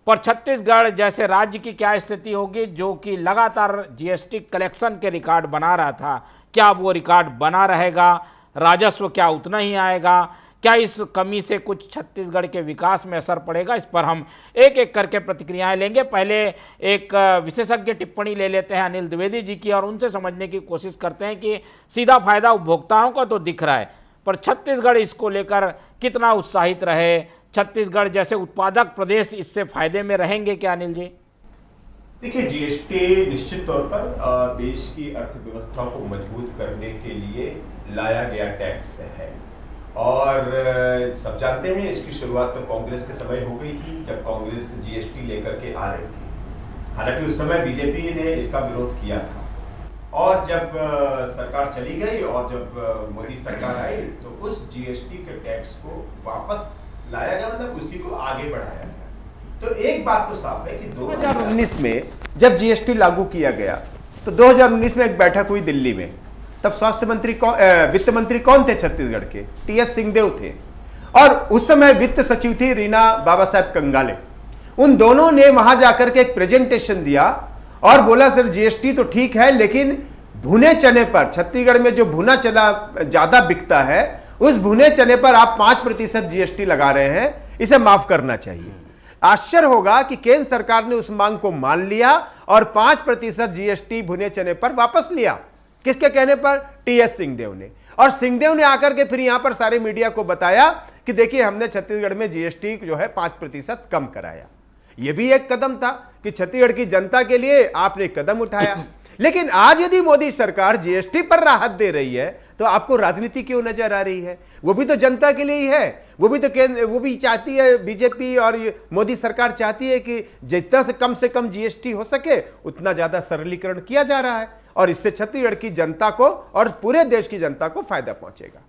पर छत्तीसगढ़ जैसे राज्य की क्या स्थिति होगी जो कि लगातार जीएसटी कलेक्शन के रिकॉर्ड बना रहा था, क्या वो रिकॉर्ड बना रहेगा? राजस्व क्या उतना ही आएगा? क्या इस कमी से कुछ छत्तीसगढ़ के विकास में असर पड़ेगा? इस पर हम एक एक करके प्रतिक्रियाएं लेंगे। पहले एक विशेषज्ञ टिप्पणी ले लेते हैं अनिल द्विवेदी जी की और उनसे समझने की कोशिश करते हैं कि सीधा फायदा उपभोक्ताओं को तो दिख रहा है, पर छत्तीसगढ़ इसको लेकर कितना उत्साहित रहे? छत्तीसगढ़ जैसे उत्पादक प्रदेश इससे फायदे में रहेंगे क्या अनिल जी? देखिए, जीएसटी निश्चित तौर पर देश की अर्थव्यवस्था को मजबूत करने के लिए लाया गया टैक्स है और सब जानते हैं इसकी शुरुआत तो कांग्रेस के समय हो गई थी, जब कांग्रेस जीएसटी लेकर के आ रही थी। हालांकि उस समय बीजेपी ने इसका विरोध किया था और जब सरकार चली गई और जब मोदी सरकार आई तो उस जीएसटी के टैक्स को वापस लाया गया, मतलब उसी को आगे बढ़ाया गया। तो एक बात तो साफ है कि 2019 में जब जीएसटी लागू किया गया तो 2019 में एक बैठक हुई दिल्ली में। तब स्वास्थ्य मंत्री वित्त मंत्री कौन थे छत्तीसगढ़ के? टीएस सिंहदेव थे और उस समय वित्त सचिव थी रीना बाबा साहब कंगाले। उन दोनों ने वहां जाकर के एक प्रेजेंटेशन दिया और बोला सर जीएसटी तो ठीक है, लेकिन भुने चने पर, छत्तीसगढ़ में जो भुना चना ज्यादा बिकता है, उस भुने चने पर आप 5% जीएसटी लगा रहे हैं, इसे माफ करना चाहिए। आश्चर्य होगा कि केंद्र सरकार ने उस मांग को मान लिया और 5% जीएसटी भुने चने पर वापस लिया। किसके कहने पर? टीएस सिंहदेव ने। और सिंहदेव ने आकर के फिर यहां पर सारे मीडिया को बताया कि देखिए हमने छत्तीसगढ़ में जीएसटी जो है 5% कम कराया। यह भी एक कदम था कि छत्तीसगढ़ की जनता के लिए आपने कदम उठाया। लेकिन आज यदि मोदी सरकार जीएसटी पर राहत दे रही है तो आपको राजनीति क्यों नजर आ रही है? वो भी तो जनता के लिए ही है, वो भी तो वो भी चाहती है, बीजेपी और मोदी सरकार चाहती है कि जितना से कम जीएसटी हो सके उतना ज्यादा सरलीकरण किया जा रहा है और इससे छत्तीसगढ़ की जनता को और पूरे देश की जनता को फायदा पहुंचेगा।